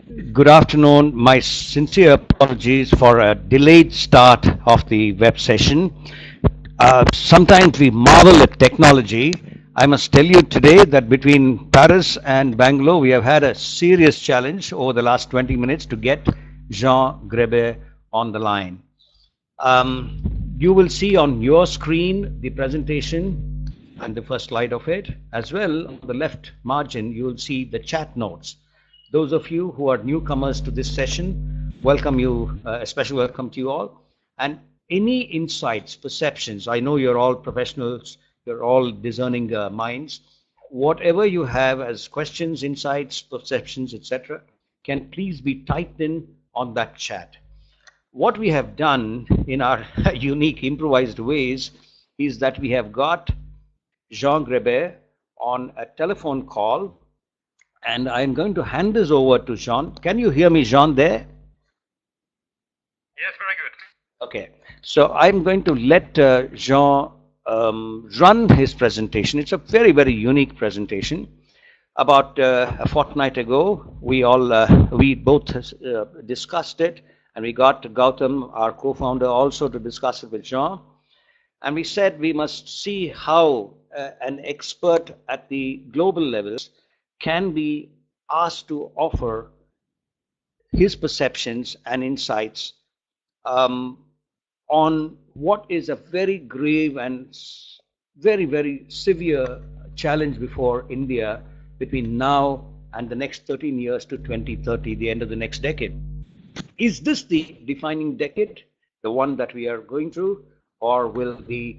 Good afternoon. My sincere apologies for a delayed start of the web session. Sometimes we marvel at technology. I must tell you today that between Paris and Bangalore, we have had a serious challenge over the last 20 minutes to get Jean Grebe on the line. You will see on your screen the presentation and the first slide of it. As well, on the left margin, you will see the chat notes. Those of you who are newcomers to this session, welcome you, a special welcome to you all. And any insights, perceptions, I know you're all professionals, you're all discerning minds. Whatever you have as questions, insights, perceptions, etc., can please be typed in on that chat. What we have done in our unique improvised ways is that we have got Jean Grebe on a telephone call, and I'm going to hand this over to Jean. Can you hear me, Jean, there? Yes, very good. Okay, so I'm going to let Jean run his presentation. It's a very, very unique presentation. About a fortnight ago, we both discussed it, and we got Gautam, our co-founder, also to discuss it with Jean. And we said we must see how an expert at the global levels can be asked to offer his perceptions and insights on what is a very grave and very, very severe challenge before India between now and the next 13 years to 2030, the end of the next decade. Is this the defining decade, the one that we are going through, or will the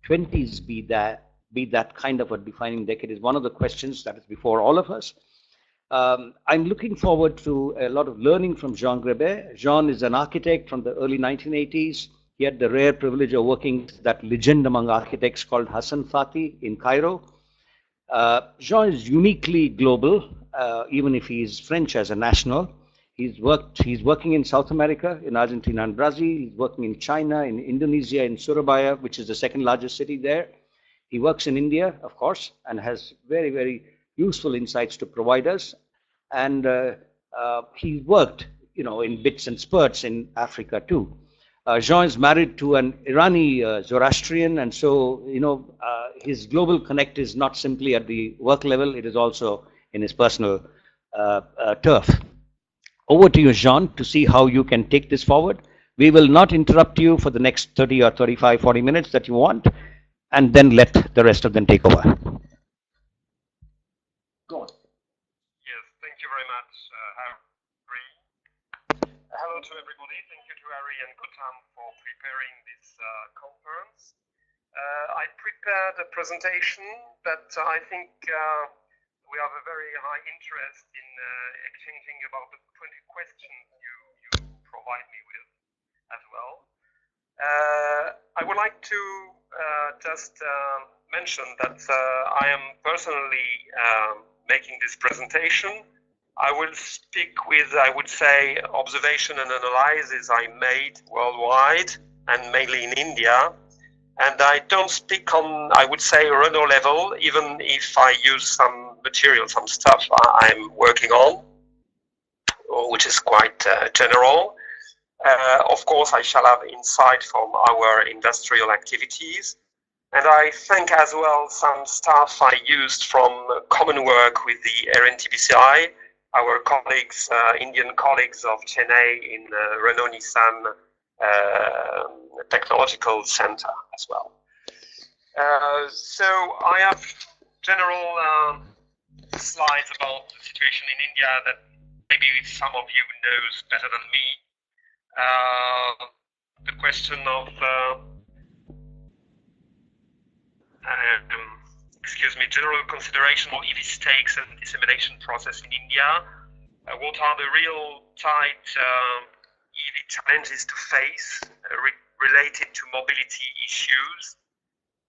20s be that kind of a defining decade? Is one of the questions that is before all of us. I'm looking forward to a lot of learning from Jean Grebe. Jean is an architect from the early 1980s. He had the rare privilege of working with that legend among architects called Hassan Fatih in Cairo. Jean is uniquely global, even if he is French as a national. He's working in South America, in Argentina and Brazil. He's working in China, in Indonesia, in Surabaya, which is the second largest city there. He works in India, of course, and has very, very useful insights to provide us. And he worked, in bits and spurts in Africa too. Jean is married to an Irani Zoroastrian, and so, his global connect is not simply at the work level, it is also in his personal turf. Over to you, Jean, to see how you can take this forward. We will not interrupt you for the next 30 or 35, 40 minutes that you want, and then let the rest of them take over. Go on. Yes, thank you very much, Harry. Hello to everybody. Thank you to Harry and Gautam for preparing this conference. I prepared a presentation that I think we have a very high interest in exchanging about the 20 questions you provide me with as well. I would like to just mention that I am personally making this presentation. I will speak with, I would say, observation and analysis I made worldwide and mainly in India. And I don't speak on, I would say, Renault level, even if I use some material, some stuff I'm working on, which is quite general. Of course, I shall have insight from our industrial activities. And I think as well some stuff I used from common work with the RNTBCI, our colleagues, Indian colleagues of Chennai in Renault Nissan Technological Center as well. So I have general slides about the situation in India that maybe some of you knows better than me. The question of general consideration of EV stakes and dissemination process in India. What are the real tight EV challenges to face related to mobility issues,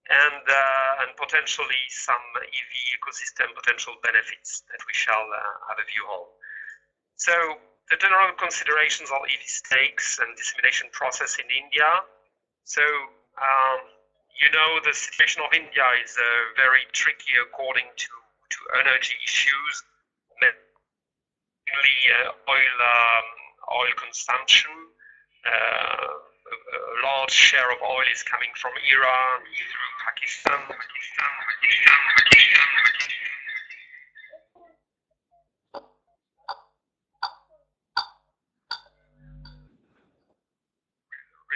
and potentially some EV ecosystem potential benefits that we shall have a view on. So the general considerations of EV stakes and dissemination process in India. So the situation of India is very tricky according to energy issues, mainly oil consumption. A large share of oil is coming from Iran through Pakistan.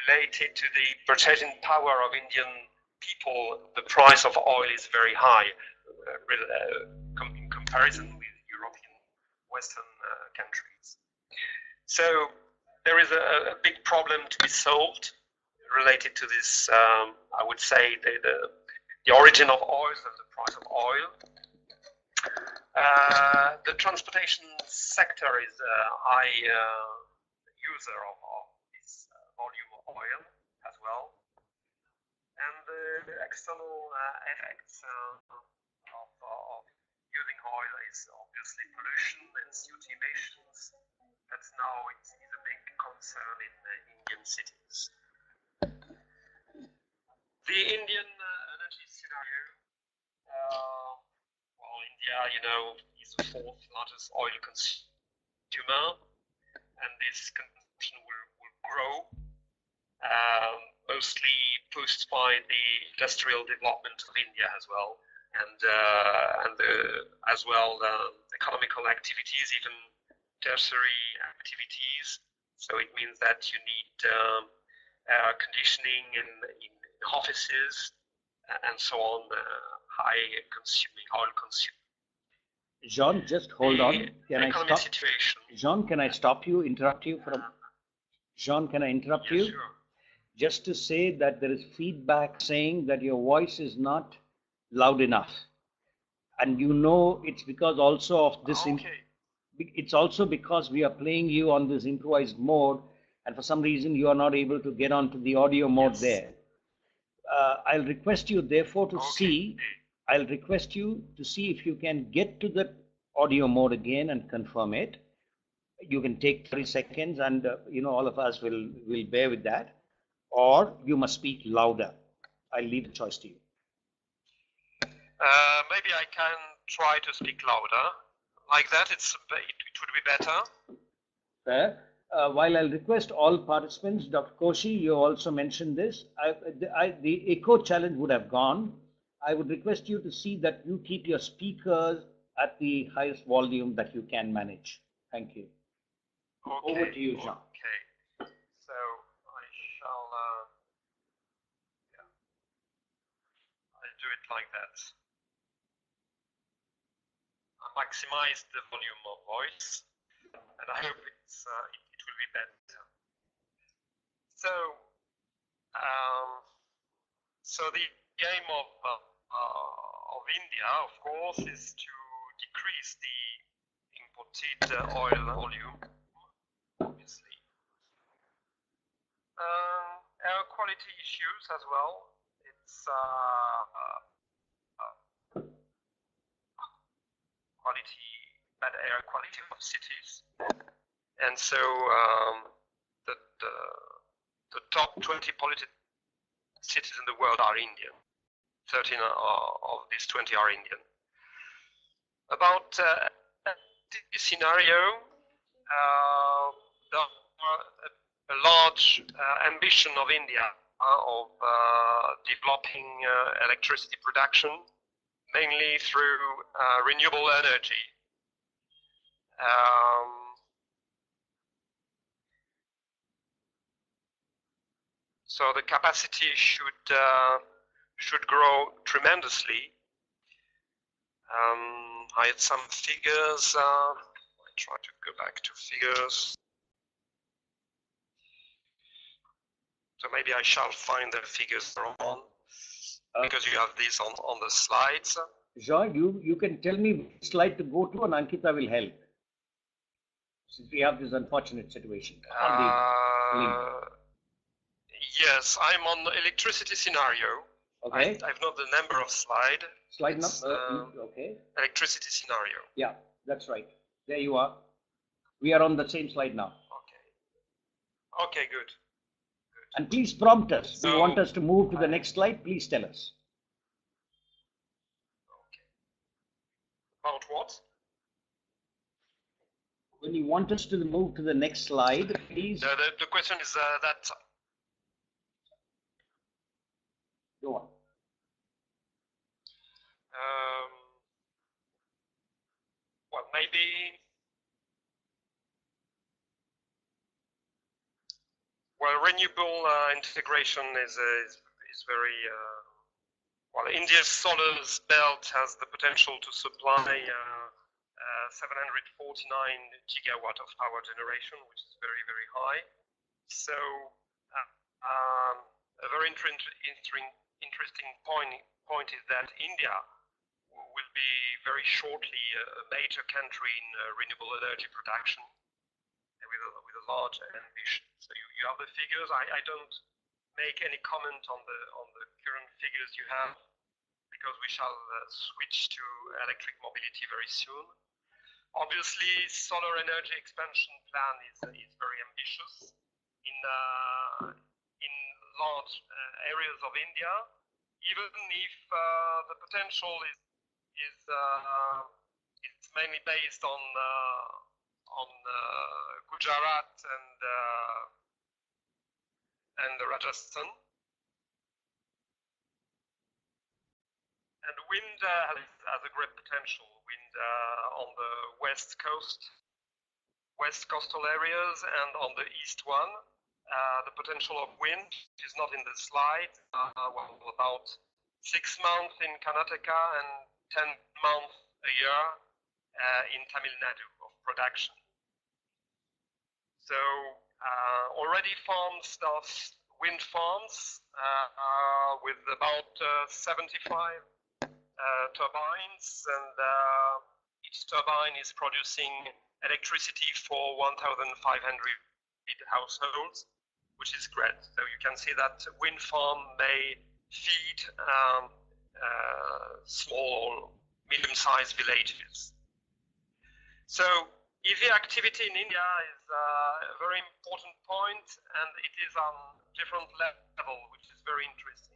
Related to the purchasing power of Indian people, the price of oil is very high in comparison with European Western countries. So there is a big problem to be solved related to this. I would say the origin of oil and the price of oil. The transportation sector is a high user of this volume of oil as well, and the external effects of using oil is obviously pollution and CO2 emissions. That's now it is a big concern in Indian cities. The Indian energy scenario. Well, India, you know, is the fourth largest oil consumer, and this consumption will grow, mostly pushed by the industrial development of India as well, and as well economical activities, even tertiary activities. So it means that you need air conditioning in offices and so on, high consuming oil consuming. Jean, just hold on. Can I stop? Situation. Jean, can I stop you, interrupt you from? Jean, can I interrupt you? Sure. Just to say that there is feedback saying that your voice is not loud enough. And you know it's because also of this. Okay. It's also because we are playing you on this improvised mode, and for some reason you are not able to get onto the audio mode there. I'll request you therefore to see. I'll request you to see if you can get to the audio mode again and confirm it. You can take 30 seconds, and you know all of us will bear with that. Or you must speak louder. I'll leave the choice to you. Maybe I can try to speak louder. Like that, it would be better. Fair. While I'll request all participants, Dr. Koshi, you also mentioned this. The echo challenge would have gone. I would request you to see that you keep your speakers at the highest volume that you can manage. Thank you. Okay. Over to you, Jean. Okay. So I shall I'll do it like that. I maximize the volume of voice, and I hope it will be better. So the aim of India, of course, is to decrease the imported oil volume, obviously. Air quality issues as well. It's bad air quality of cities, and so the top 20 polluted cities in the world are Indian. 13 of these 20 are Indian. About this scenario, there are a large ambition of India of developing electricity production, mainly through renewable energy. So the capacity should grow tremendously. I had some figures. I try to go back to figures. So maybe I shall find the figures on, because you have these on the slides. Jean, you can tell me which slide to go to, and Ankita will help. Since we have this unfortunate situation. Yes, I'm on the electricity scenario. Okay. I've not the number of slide. Slide number. Okay. Electricity scenario. Yeah, that's right. There you are. We are on the same slide now. Okay. Okay, good. And please prompt us. So, if you want us to move to the next slide, please tell us. Okay. About what? when you want us to move to the next slide, please. The question is that. Go on. Well, maybe. Well, renewable integration is very. Well, India's solar belt has the potential to supply 749 gigawatt of power generation, which is very, very high. So a very interesting point is that India will be very shortly a major country in renewable energy production with a large ambition. So you have the figures. I don't make any comment on the current figures you have, because we shall switch to electric mobility very soon. Obviously, solar energy expansion plan is very ambitious in large areas of India, even if the potential is mainly based on Gujarat and Rajasthan. And wind has a great potential. Wind on the west coastal areas, and on the east one. The potential of wind is not in the slide. Well, about 6 months in Karnataka and 10 months a year in Tamil Nadu of production. So already farms, wind farms with about 75 turbines, and each turbine is producing electricity for 1,500 households, which is great. So you can see that wind farm may feed small, medium-sized villages. So EV activity in India is a very important point, and it is on different level, which is very interesting.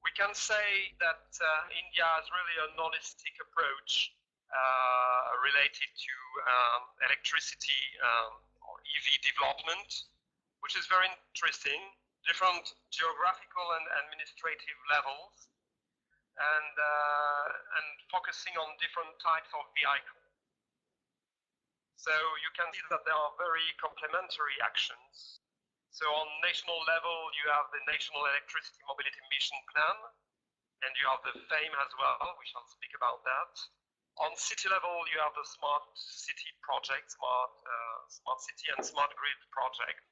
We can say that India has really a holistic approach related to electricity or EV development, which is very interesting. Different geographical and administrative levels, and focusing on different types of vehicles. So you can see that there are very complementary actions. So on national level, you have the National Electricity Mobility Mission Plan, and you have the FAME as well. We shall speak about that. On city level, you have the Smart City project, Smart City and Smart Grid project.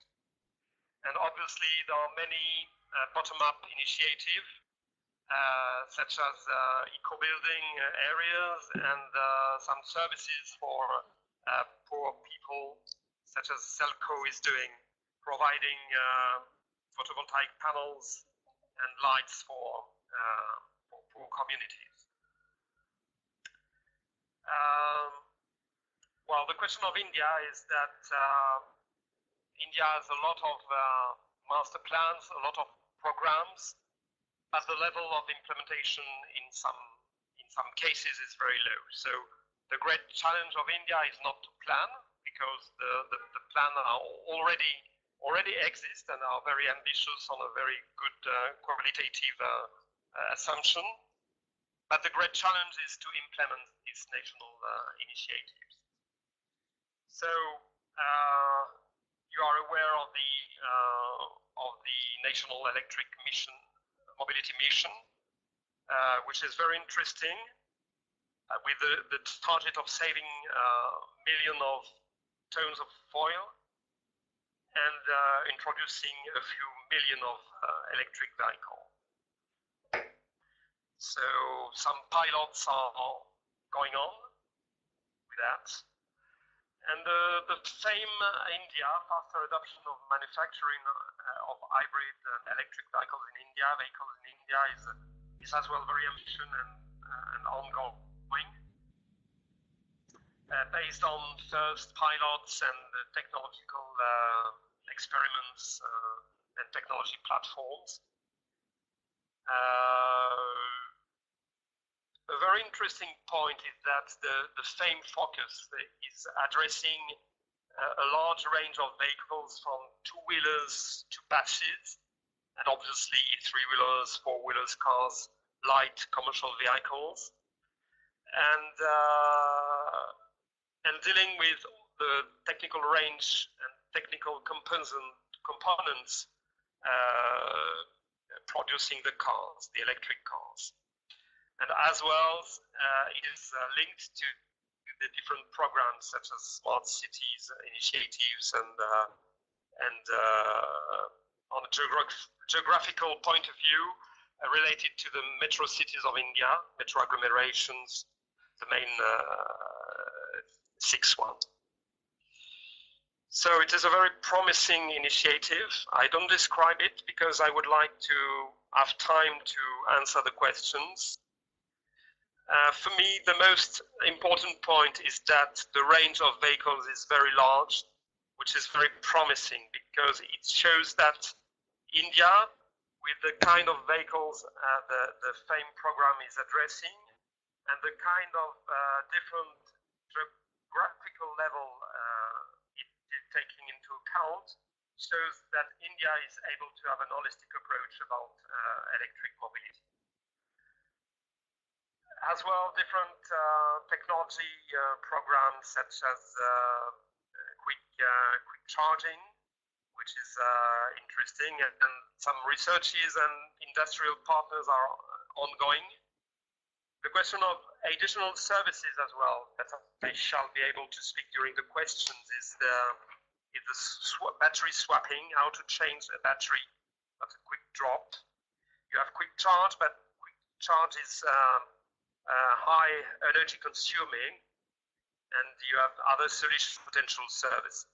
And obviously, there are many bottom-up initiatives, such as eco-building areas and some services for poor people, such as Selco is doing, providing photovoltaic panels and lights for poor communities. Well, the question of India is that India has a lot of master plans, a lot of programs, but the level of implementation in some cases is very low. So the great challenge of India is not to plan, because the plan are already exist and are very ambitious on a very good qualitative assumption. But the great challenge is to implement these national initiatives. So you are aware of the National Electric Mobility Mission, which is very interesting, with the target of saving millions of tons of oil and introducing a few million of electric vehicles. So some pilots are going on with that. And the same India, faster adoption of manufacturing of hybrid and electric vehicles in India is as well very ambitious and ongoing. Based on first pilots and technological experiments and technology platforms. a very interesting point is that the same focus is addressing a large range of vehicles from two-wheelers to buses, and obviously three-wheelers, four-wheelers, cars, light commercial vehicles, and dealing with the technical range and technical components producing the cars, the electric cars. And as well, it is linked to the different programs such as smart cities initiatives and on a geographical point of view related to the metro cities of India, metro agglomerations, the main 6 one. So it is a very promising initiative. I don't describe it because I would like to have time to answer the questions. For me, the most important point is that the range of vehicles is very large, which is very promising because it shows that India, with the kind of vehicles the FAME program is addressing, and the kind of different geographical level it is taking into account, shows that India is able to have an holistic approach about electric mobility. As well, different technology programs such as quick charging, which is interesting, and some researches and industrial partners are ongoing. The question of additional services as well, that I shall be able to speak during the questions, is the battery swapping, how to change a battery at a quick drop. You have quick charge, but quick charge is high energy consuming, and you have other solution potential services.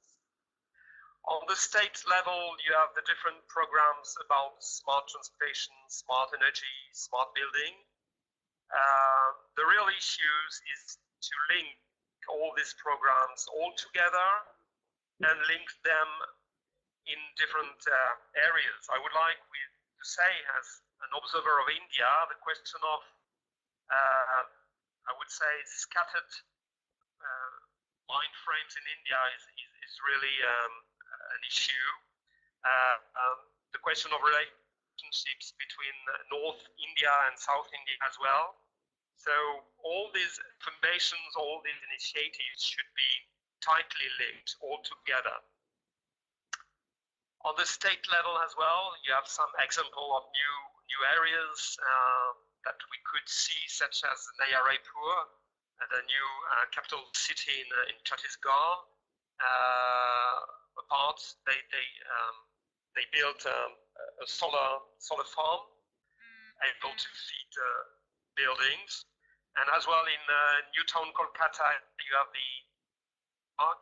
On the state level, you have the different programs about smart transportation, smart energy, smart building. The real issue is to link all these programs all together and link them in different areas. I would like to say, as an observer of India, the question of I would say scattered mind frames in India is really an issue. The question of relationships between North India and South India as well. So all these informations, all these initiatives should be tightly linked all together. On the state level as well, you have some example of new areas that we could see, such as Nayarepur, the new capital city in Chhattisgarh. They built a solar farm able to feed buildings, and as well in New Town, Kolkata, you have the park,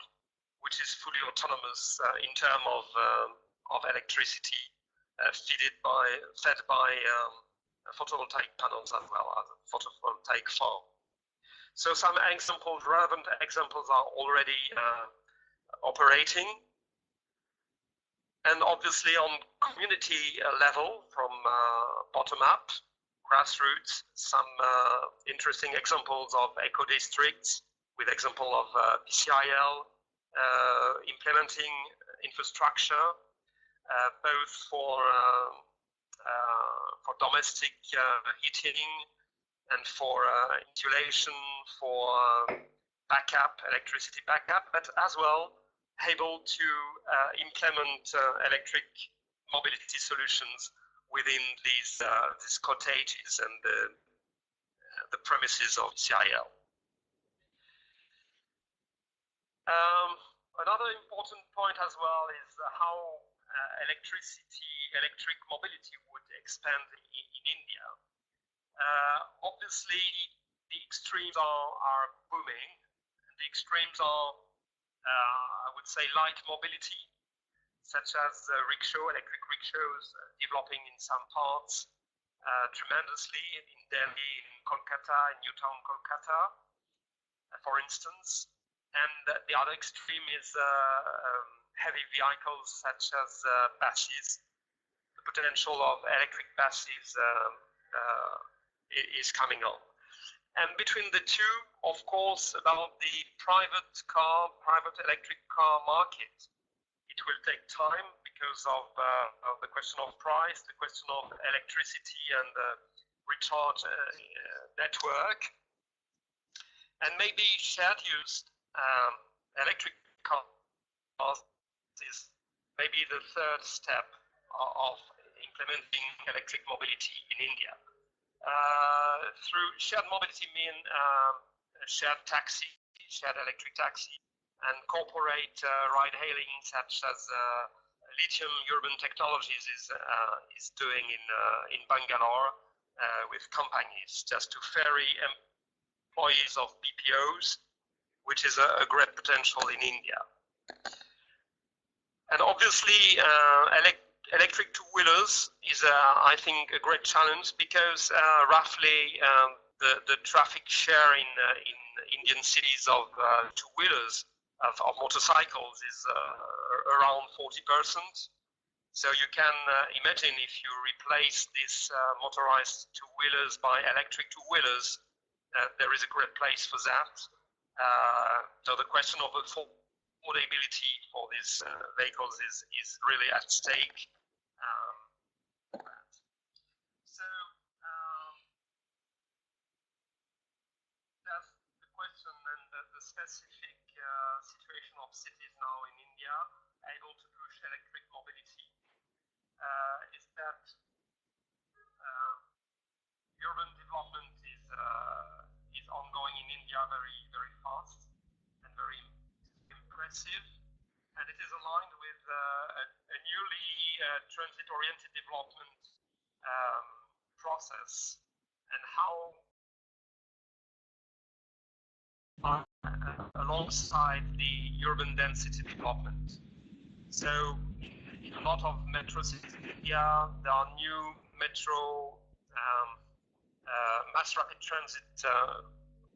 which is fully autonomous in terms of electricity, fed by photovoltaic panels as well as a photovoltaic farm. So some examples, relevant examples, are already operating. And obviously on community level, from bottom up, grassroots, some interesting examples of eco-districts, with example of PCIL implementing infrastructure, both for domestic heating and for insulation, for electricity backup, but as well able to implement electric mobility solutions within these cottages and the premises of CIL. Another important point as well is how electric mobility would expand in India. Obviously, the extremes are booming. And the extremes are, I would say, light mobility, such as electric rickshaws developing in some parts tremendously in Delhi, in Kolkata, in New Town, Kolkata, for instance. And the other extreme is heavy vehicles such as buses. The potential of electric buses is coming on. And between the two, of course, about the private electric car market, it will take time because of the question of price, the question of electricity and recharge network, and maybe shared use electric cars is maybe the third step of implementing electric mobility in India. Through shared mobility mean shared taxi, shared electric taxi, and corporate ride-hailing such as lithium urban technologies is doing in Bangalore with companies just to ferry employees of BPOs, which is a great potential in India. And obviously, electric two-wheelers is, I think, a great challenge because roughly the traffic share in Indian cities of two-wheelers of motorcycles is around 40%. So you can imagine if you replace these motorized two-wheelers by electric two-wheelers, there is a great place for that. So the question of affordability for these vehicles is really at stake. So that's the question and the specific situation of cities now in India able to push electric mobility is that urban development is ongoing in India very, very fast and very impressive, and it is aligned with a newly transit-oriented development process and how alongside the urban density development. So in a lot of metro cities in India, there are new metro mass rapid transit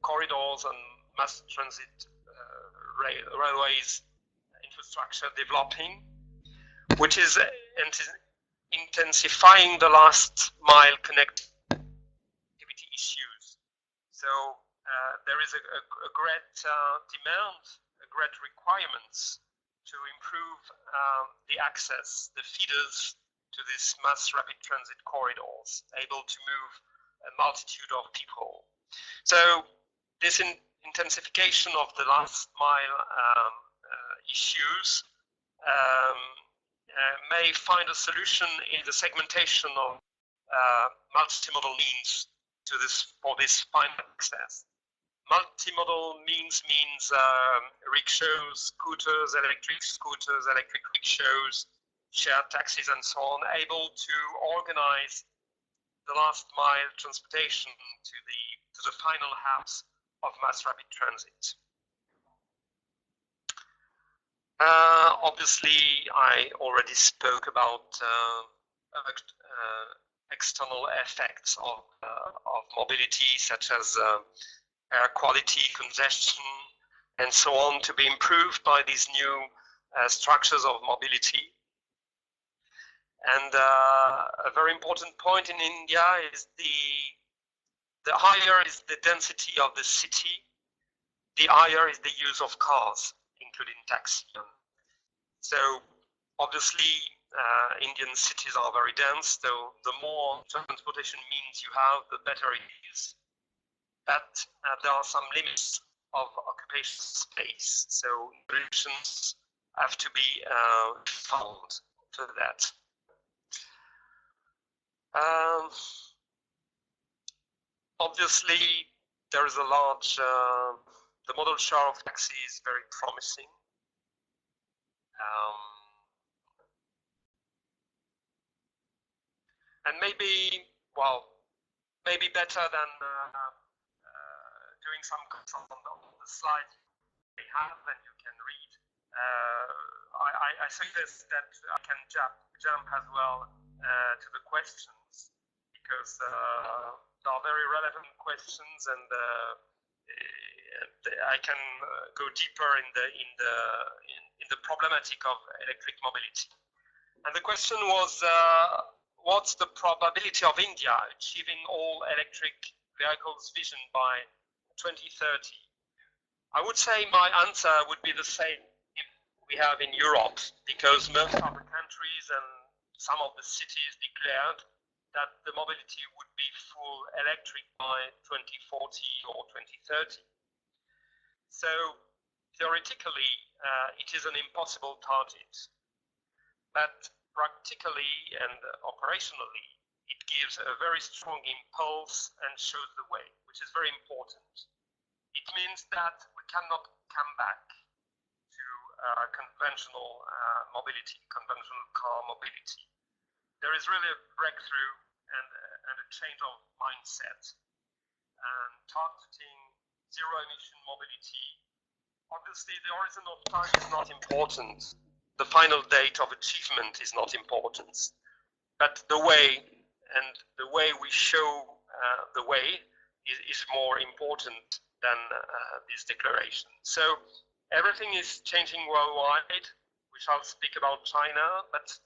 corridors and mass transit railways infrastructure developing, which is intensifying the last mile connectivity issues. So there is a great demand, a great requirements to improve the access, the feeders to these mass rapid transit corridors, able to move a multitude of people. So this intensification of the last mile issues may find a solution in the segmentation of multimodal means for this final access. Multimodal means rickshaws, scooters, electric rickshaws, shared taxis, and so on, able to organize the last mile transportation to the final house of mass rapid transit. Obviously, I already spoke about external effects of mobility, such as air quality, congestion, and so on, to be improved by these new structures of mobility. And a very important point in India is the higher is the density of the city, the higher is the use of cars, including taxi. So obviously, Indian cities are very dense, so the more transportation means you have, the better it is. But there are some limits of occupation space, so solutions have to be found for that. Obviously, there is a large, the modal share of taxi is very promising. And maybe better than doing some control on the slide they have, and you can read. I suggest that I can jump as well to the questions, because there are very relevant questions, and I can go deeper in the problematic of electric mobility. And the question was, what's the probability of India achieving all electric vehicles vision by 2030. I would say my answer would be the same we have in Europe, because most of the countries and some of the cities declared that the mobility would be full electric by 2040 or 2030. So theoretically, it is an impossible target, but practically and operationally, it gives a very strong impulse and shows the way, which is very important. It means that we cannot come back to conventional mobility, conventional car mobility. There is really a breakthrough and a change of mindset. And targeting zero-emission mobility, obviously the horizon of time is not important. The final date of achievement is not important. But the way and the way we show the way is more important than this declaration. So everything is changing worldwide. We shall speak about China, but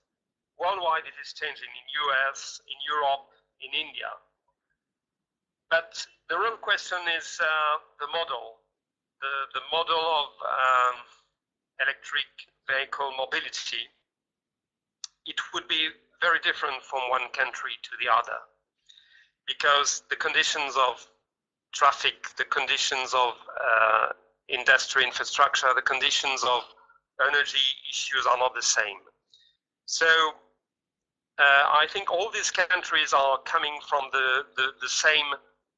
worldwide it is changing in US, in Europe, in India. But the real question is the model. The model of electric vehicle mobility. It would be very different from one country to the other, because the conditions of traffic, the conditions of industry infrastructure, the conditions of energy issues are not the same. So I think all these countries are coming from the same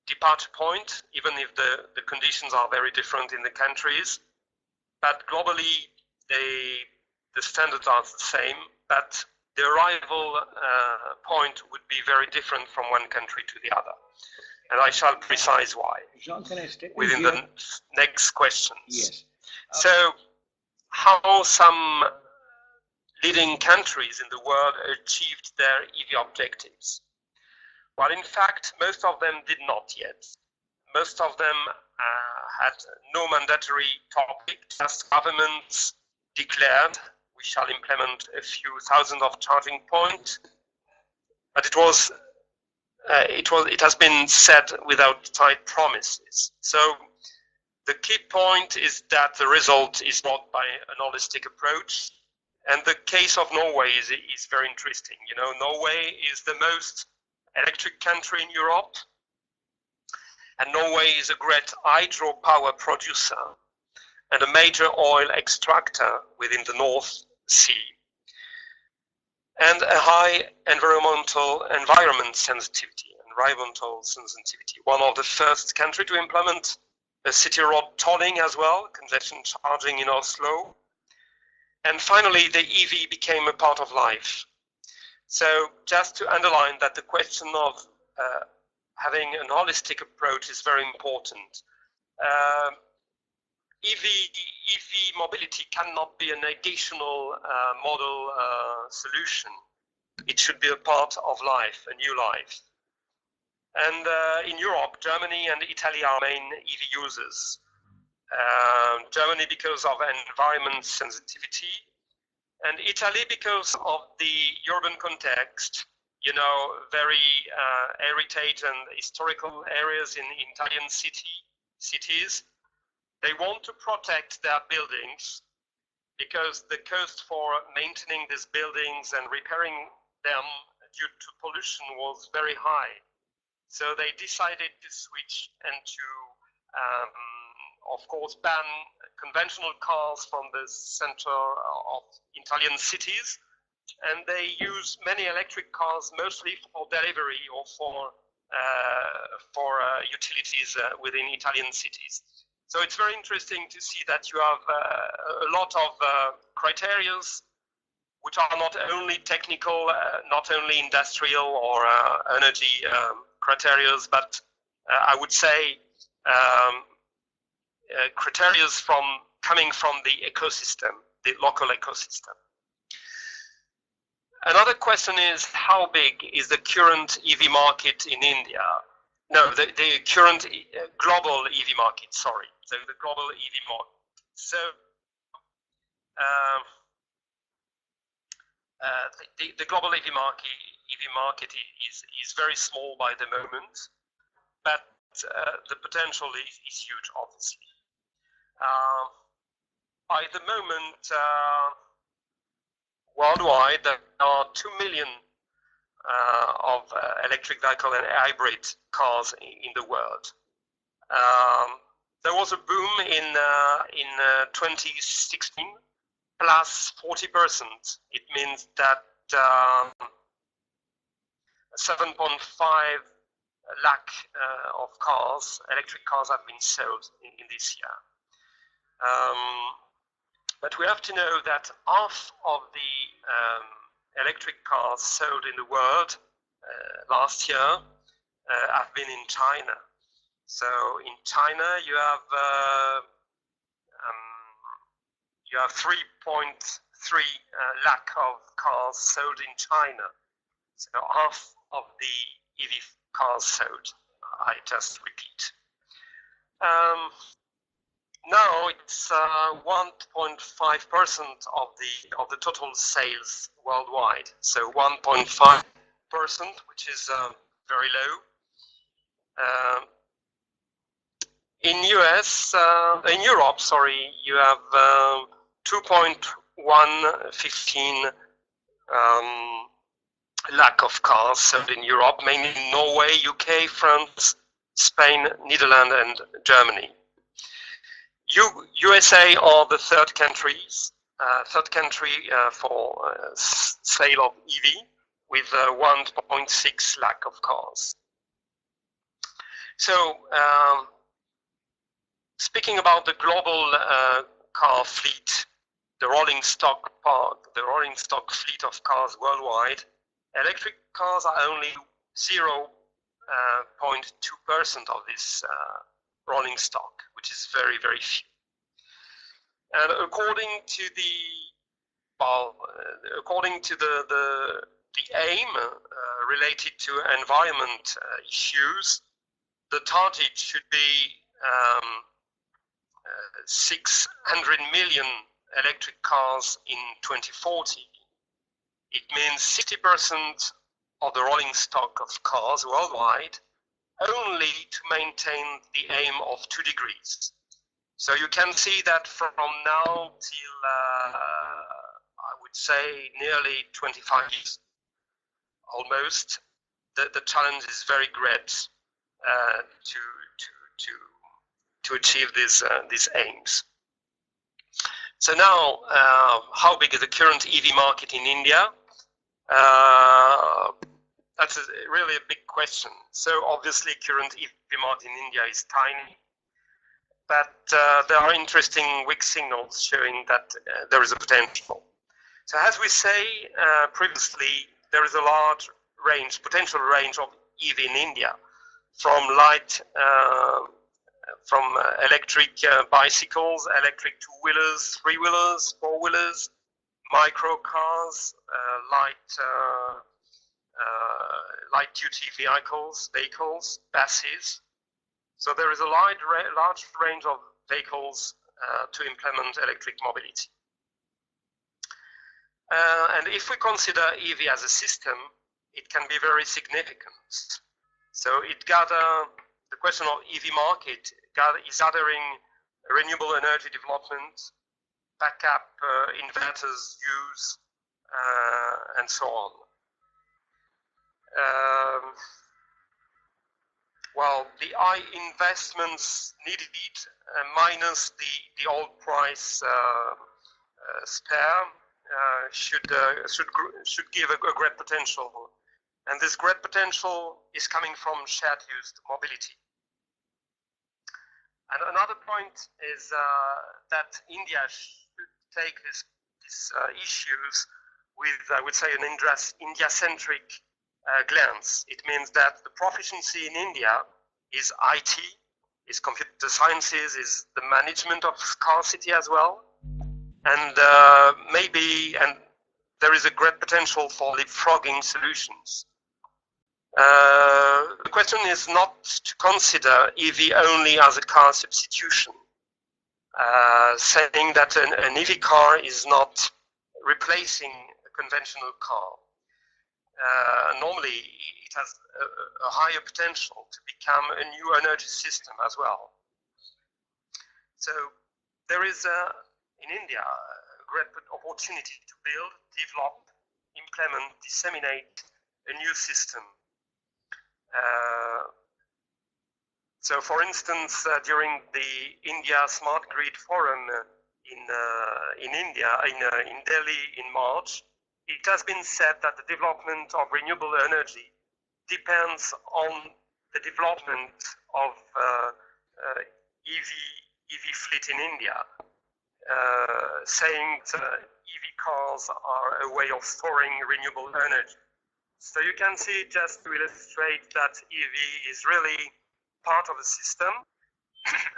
departure point, even if the conditions are very different in the countries. But globally, the standards are the same, but the arrival point would be very different from one country to the other. And I shall precise why Jean, can I step within in here? the next questions. Yes. So how some leading countries in the world achieved their EV objectives? Well, in fact, most of them did not yet. Most of them had no mandatory topic, just governments declared we shall implement a few thousand of charging points, but it has been said without tight promises. So the key point is that the result is brought by an holistic approach. And the case of Norway is very interesting. You know, Norway is the most electric country in Europe, and Norway is a great hydropower producer and a major oil extractor within the North Sea, and a high environment sensitivity, one of the first country to implement a city road tolling as well, congestion charging in Oslo. And finally, the EV became a part of life. So just to underline that the question of having an holistic approach is very important. EV mobility cannot be an additional model solution. It should be a part of life, a new life. And in Europe, Germany and Italy are main EV users. Germany because of environment sensitivity, and Italy because of the urban context, you know, very heritage and historical areas in Italian cities. They want to protect their buildings because the cost for maintaining these buildings and repairing them due to pollution was very high. So they decided to switch and to of course, ban conventional cars from the center of Italian cities, and they use many electric cars mostly for delivery or for utilities within Italian cities. So it's very interesting to see that you have a lot of criteria which are not only technical, not only industrial or energy criteria, but I would say criteria coming from the ecosystem, the local ecosystem. Another question is, how big is the current EV market in India? No, the current global EV market, sorry. So the global EV market. So the global EV market is very small by the moment, but the potential is huge, obviously. By the moment, worldwide, there are 2 million of electric vehicle and hybrid cars in the world. There was a boom in 2016, plus 40%. It means that 7.5 lakh of cars, electric cars, have been sold in this year. But we have to know that half of the electric cars sold in the world last year have been in China. So in China, you have 3.3 lakh of cars sold in China. So half of the EV cars sold. I just repeat. Now it's 1.5% of the total sales worldwide. So 1.5%, which is very low. In Europe, sorry, you have 2.115 lakh of cars sold in Europe, mainly in Norway, UK, France, Spain, Netherlands, and Germany. USA are the third country for sale of EV, with 1.6 lakh of cars. So, speaking about the global car fleet, the rolling stock fleet of cars worldwide, electric cars are only 0.2% of this rolling stock, which is very, very few. And according to the aim related to environment issues, the target should be 600 million electric cars in 2040. It means 60% of the rolling stock of cars worldwide, only to maintain the aim of 2 degrees. So you can see that from now till, I would say, nearly 25 years, almost, the challenge is very great to achieve these aims. So now, how big is the current EV market in India? That's really a big question. So obviously, current EV market in India is tiny, but there are interesting weak signals showing that there is a potential. So as we say previously, there is a large potential range of EV in India, from electric bicycles, electric two-wheelers, three-wheelers, four-wheelers, micro cars, light-duty vehicles, buses. So there is a large range of vehicles to implement electric mobility. And if we consider EV as a system, it can be very significant. So the question of EV market is gathering renewable energy development, backup inverters use, and so on. Well, the high investments needed minus the oil price spare should give a great potential, and this great potential is coming from shared use mobility. And another point is that India should take these issues with, I would say, an India-centric glance. It means that the proficiency in India is IT, is computer sciences, is the management of scarcity as well, and and there is a great potential for leapfrogging solutions. The question is not to consider EV only as a car substitution, saying that an EV car is not replacing a conventional car. normally it has a higher potential to become a new energy system as well. So there is in India a great opportunity to build, develop, implement, disseminate a new system. So for instance, during the India Smart Grid Forum in India, in Delhi in March, it has been said that the development of renewable energy depends on the development of EV fleet in India, saying that EV cars are a way of storing renewable energy. So you can see, just to illustrate, that EV is really part of the system,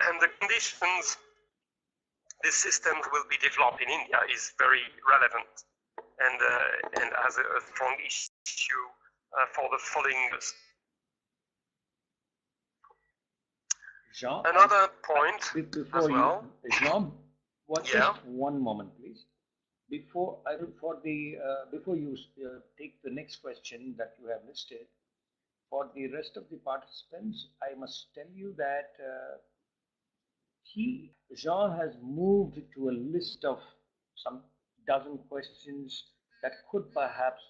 and the conditions this system will be developed in India is very relevant and has a strong issue for the following years. Jean, another point before as well. Jean, just one moment, please. Before you take the next question that you have listed, for the rest of the participants, I must tell you that Jean has moved to a list of some dozen questions that could perhaps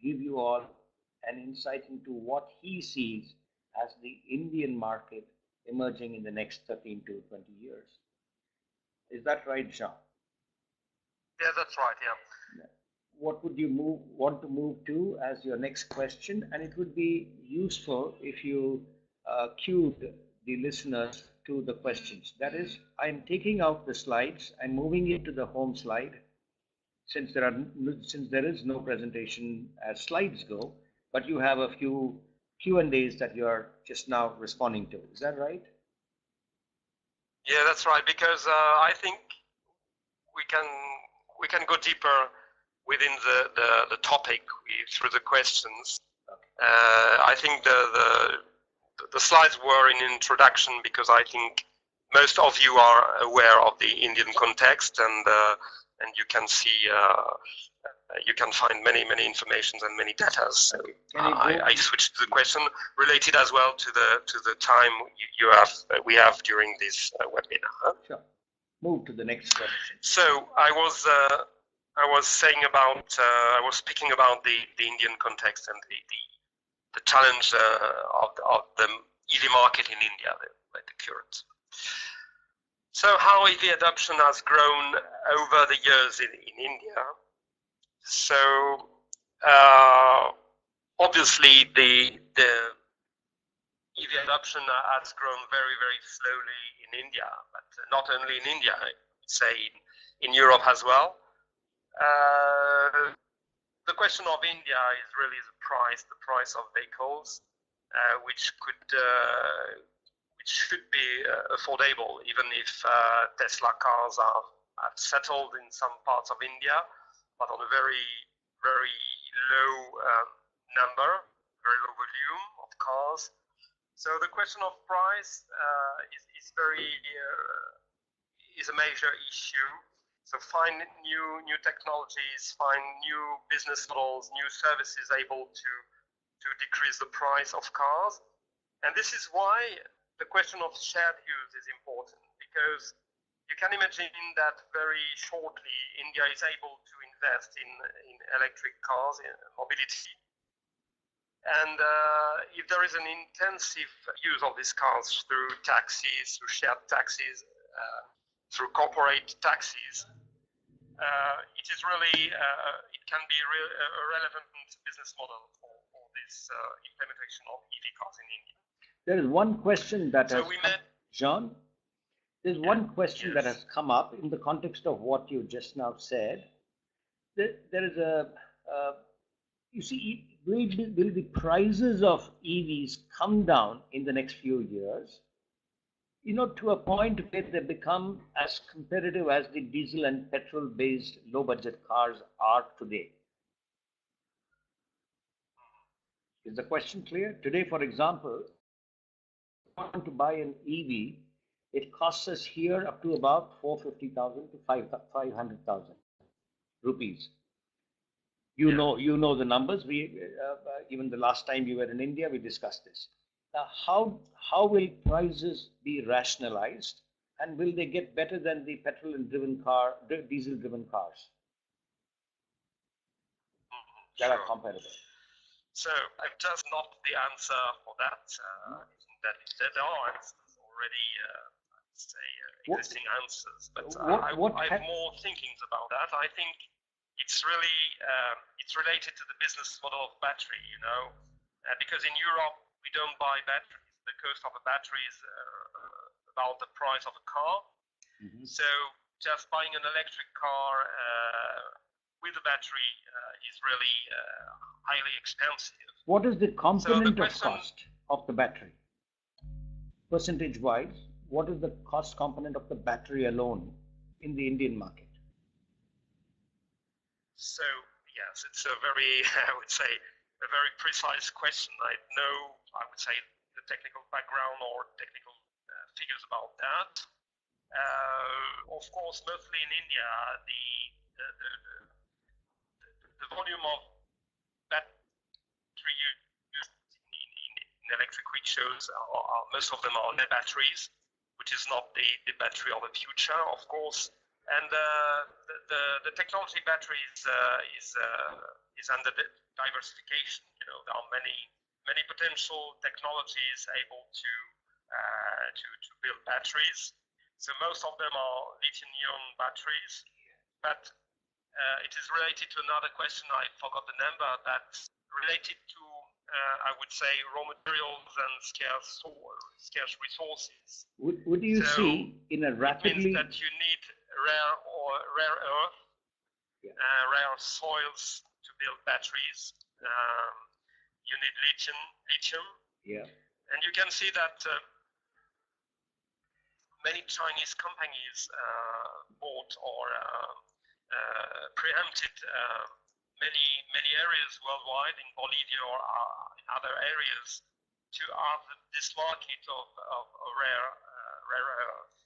give you all an insight into what he sees as the Indian market emerging in the next 13 to 20 years. Is that right, Jean? Yeah, that's right, yeah. What would you want to move to as your next question? And it would be useful if you cued the listeners to the questions. That is, I'm taking out the slides, I'm moving it to the home slide, since there is no presentation as slides go, but you have a few Q&As that you are just now responding to. Is that right? Yeah, that's right, because I think we can go deeper within the topic through the questions. Okay. I think the slides were in introduction because I think most of you are aware of the Indian context, and you can see you can find many informations and many data. So I switched to the question related as well to the time we have during this webinar. Sure. Move to the next question. So I was saying about I was speaking about the Indian context and the challenge of the EV market in India, the current. So how EV adoption has grown over the years in India. So obviously the EV adoption has grown very slowly in India, but not only in India, I would say in Europe as well. The question of India is really the price of vehicles, which should be affordable, even if Tesla cars have settled in some parts of India, but on a very low number, very low volume of cars. So the question of price is a major issue. So find new technologies, find new business models, new services able to decrease the price of cars. And this is why the question of shared use is important, because you can imagine that very shortly India is able to invest in electric cars, in mobility. And if there is an intensive use of these cars through taxis, through shared taxis, through corporate taxis, it is really, it can be a relevant business model for this implementation of EV cars in India. There is one question that has Jean, there's one question that has come up in the context of what you just now said. There is you see, will the prices of EVs come down in the next few years, to a point where they become as competitive as the diesel and petrol-based low-budget cars are today? Is the question clear? Today, for example, to buy an EV, it costs us here up to about 450,000 to 500,000 rupees. You know the numbers. Even the last time you were in India, we discussed this. Now, how will prices be rationalized, and will they get better than the petrol and diesel driven cars that are Sure. comparable? So I'm just not the answer for that. That there are answers already, I would say, existing answers, but I have more thinkings about that. I think it's really it's related to the business model of battery, because in Europe we don't buy batteries. The cost of a battery is about the price of a car. Mm-hmm. So just buying an electric car with a battery is really highly expensive. What is the component of cost of the battery? Percentage-wise, what is the cost component of the battery alone in the Indian market? So, yes, it's a very, I would say, a very precise question. I would say, the technical background or technical figures about that. Of course, mostly in India, the volume of battery used in electric rickshaws most of them are lead batteries, which is not the battery of the future, of course. And the technology battery is under diversification. There are many potential technologies able to build batteries. So most of them are lithium-ion batteries, but it is related to another question. I forgot the number. That's related to I would say raw materials and scarce resources. Would you see in a rapidly? It means that you need rare earth, rare soils to build batteries. You need lithium. Yeah. And you can see that many Chinese companies bought or preempted many areas worldwide, in Bolivia or in other areas, to have this market of rare earth.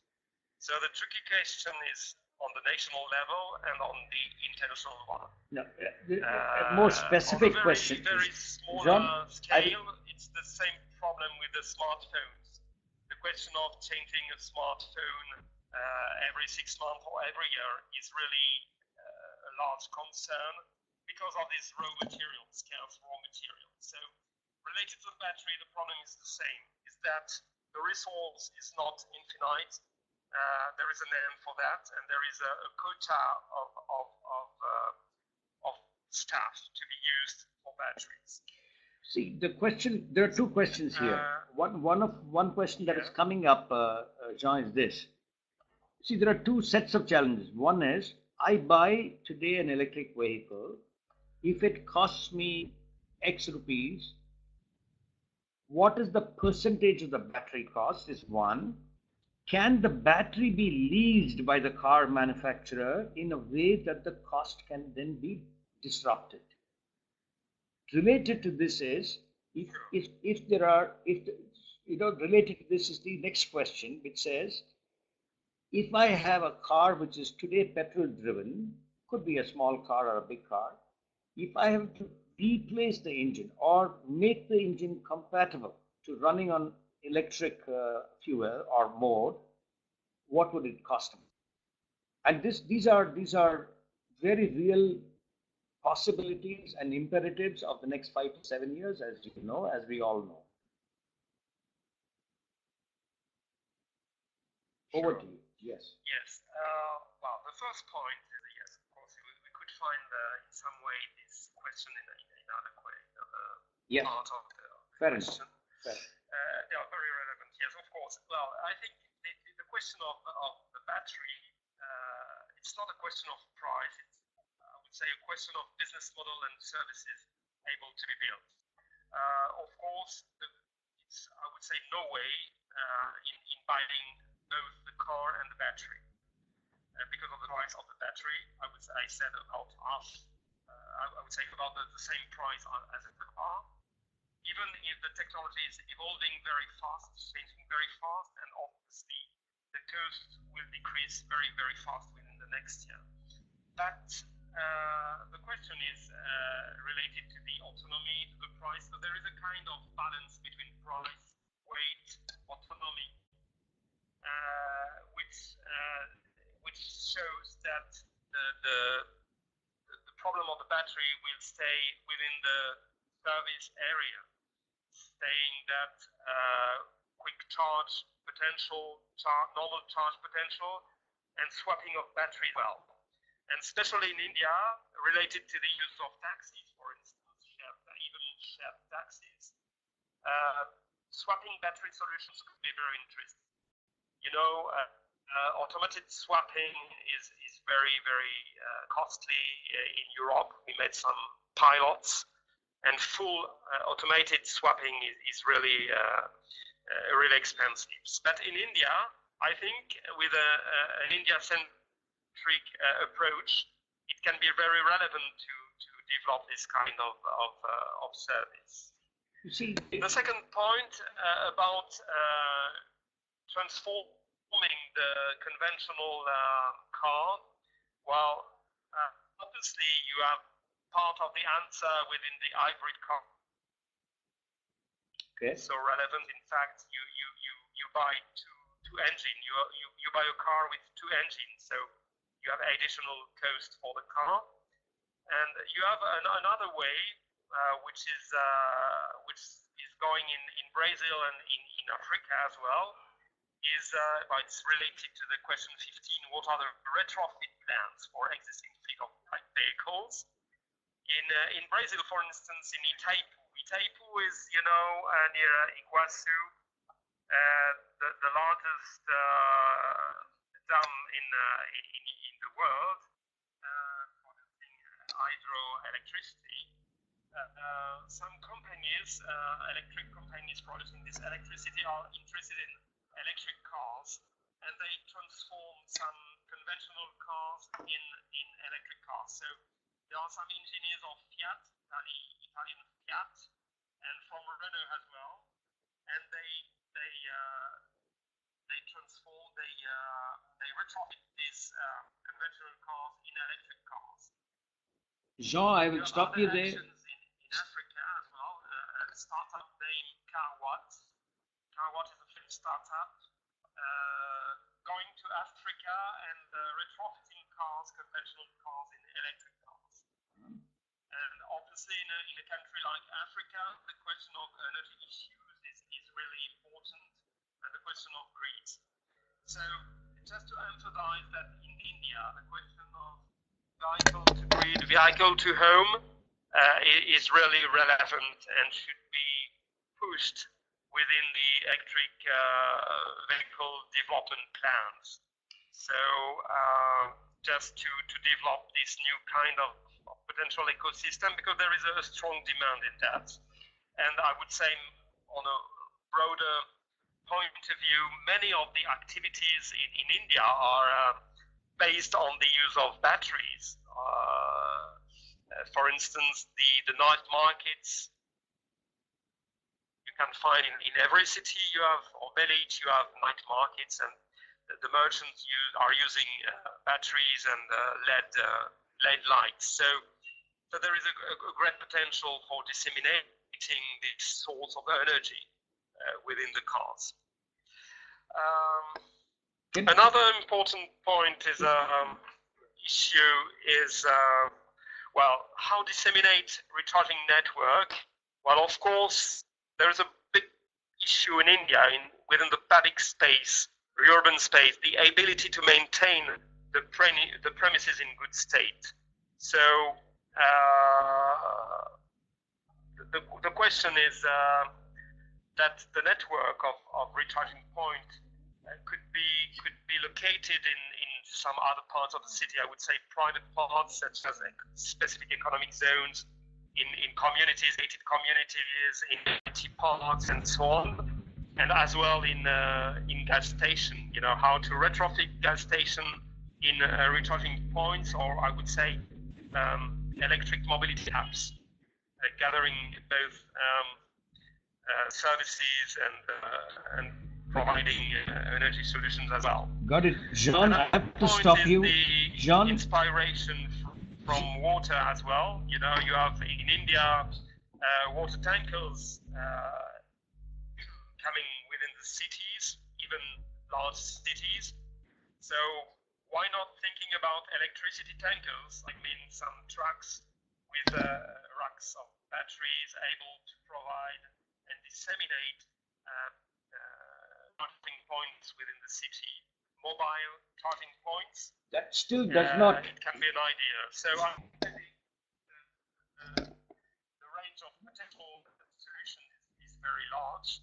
So the tricky question is on the national level and on the international one. No, a more specific question. Very small scale, it's the same problem with the smartphones. The question of changing a smartphone every 6 months or every year is really a large concern because of this scarce raw material. So related to the battery, the problem is the same, is that the resource is not infinite. There is an end for that, and there is a quota of stuff to be used for batteries. See, there are two questions here. One question that is coming up, Jean, is this. See, there are two sets of challenges. One is, I buy today an electric vehicle. If it costs me X rupees, what is the percentage of the battery cost is one. Can the battery be leased by the car manufacturer in a way that the cost can then be disrupted? Related to this is, related to this is the next question, which says, if I have a car which is today petrol driven, could be a small car or a big car, if I have to replace the engine or make the engine compatible to running on electric fuel or mode, what would it cost me? And these are very real possibilities and imperatives of the next 5 to 7 years, as you know, as we all know. Over to you. Yes. Yes. Well, the first point is yes, of course, we could find in some way this question in another part of the question. Fair. They are very relevant. Yes, of course. Well, I think the question of the battery, it's not a question of price. It's, I would say, a question of business model and services able to be built. Of course, it's, I would say, no way in buying both the car and the battery. Because of the price of the battery, I said about half. I would say about the same price as in the car. Even if the technology is evolving very fast, changing very fast, and obviously the cost will decrease very, very fast within the next year. But the question is related to the autonomy, to the price. So there is a kind of balance between price, weight, autonomy, which shows that the problem of the battery will stay within the service area, saying that quick charge potential, normal charge potential, and swapping of battery well. And especially in India, related to the use of taxis, for instance, even shared taxis, swapping battery solutions could be very interesting. You know, automated swapping is very, very costly in Europe. We made some pilots, and full automated swapping is really really expensive. But in India, I think with an India-centric approach, it can be very relevant to develop this kind of service. You see, the second point about transforming the conventional car, well, obviously you have part of the answer within the hybrid car. okay. So relevant, in fact, you buy two engines. You buy a car with two engines, so you have additional cost for the car, and you have another way which is going in Brazil and in Africa as well. But it's related to the question 15. What are the retrofit plans for existing fleet of vehicles? In Brazil, for instance, in Itaipu is, near Iguazu, the largest dam in the world, producing hydroelectricity. Some companies, electric companies producing this electricity, are interested in electric cars, and they transform some conventional cars in electric cars. So there are some engineers of Fiat, Italian Fiat, and from Renault as well, and they transform, they retrofit these conventional cars in electric cars. Jean, I will stop you there. In Africa as well, a startup named Carwatt. Carwatt is a French startup going to Africa and retrofitting cars, conventional cars, in electric cars. And obviously, in a country like Africa, the question of energy issues is really important, and the question of grid. So, just to emphasize that in India, the question of vehicle to grid, vehicle to home is really relevant and should be pushed within the electric vehicle development plans. So just to develop this new kind of potential ecosystem, because there is a strong demand in that. And I would say on a broader point of view, many of the activities in India are based on the use of batteries. For instance, the night markets, you can find in every city you have, or village, you have night markets, and the merchants are using batteries and LED lights. So there is a great potential for disseminating these sorts of energy within the cars. Another important point is issue is how disseminate recharging network. Well, of course, there is a big issue in India within the public space, the urban space, the ability to maintain the premises in good state. So the question is that the network of recharging point could be located in some other parts of the city. I would say private parts, such as specific economic zones, in communities, gated communities, in IT parks, and so on, and as well in gas station. How to retrofit gas station in recharging points, or I would say electric mobility hubs, gathering both services and providing energy solutions as well. Got it. Jean, I have to stop you. Jean? Inspiration from water as well. You know, you have in India water tankers coming within the cities, even large cities. So why not thinking about electricity tankers? I mean, some trucks with racks of batteries able to provide and disseminate charging points within the city, mobile charging points. That still does not. It can be an idea. So the range of potential solutions is very large.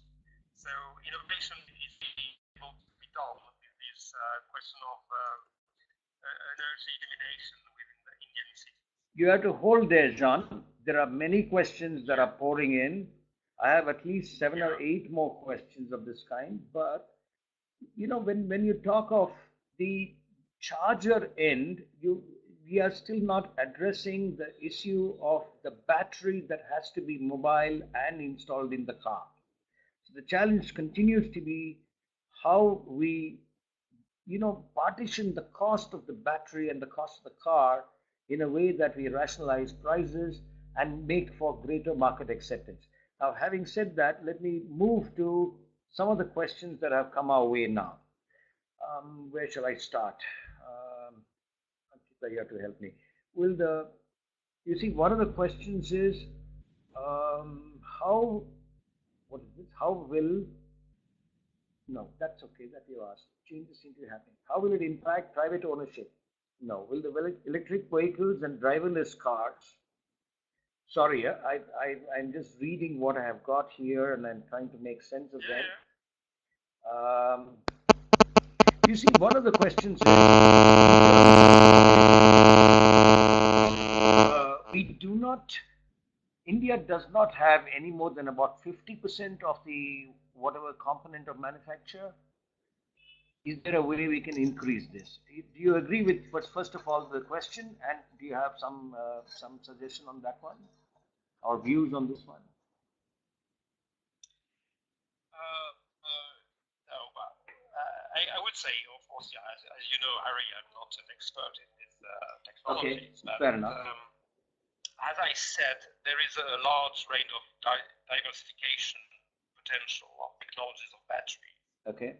So innovation is able to be done with this question of energy elimination within the Indian city. You have to hold there, John. There are many questions that are pouring in. I have at least 7 or 8 more questions of this kind. But you know, when you talk of the charger end, we are still not addressing the issue of the battery that has to be mobile and installed in the car. So the challenge continues to be how we, you know, partition the cost of the battery and the cost of the car in a way that we rationalize prices and make for greater market acceptance. Now, having said that, let me move to some of the questions that have come our way now. Where shall I start? Ankita, you have to help me. You see, one of the questions is, what is this? How will, no, that's okay, that you asked. Changes seem to be happening. How will it impact private ownership? No. Will the electric vehicles and driverless cars? Sorry, I'm just reading what I have got here and I'm trying to make sense of them. You see, one of the questions is, India does not have any more than about 50% of the whatever component of manufacture. Is there a way we can increase this? Do you agree with first of all the question, and do you have some suggestion on that one, or views on this one? No, but I would say, of course, yeah, as you know, Harry, I'm not an expert in this technology. Okay, fair enough. As I said, there is a large range of diversification potential of technologies of battery. Okay.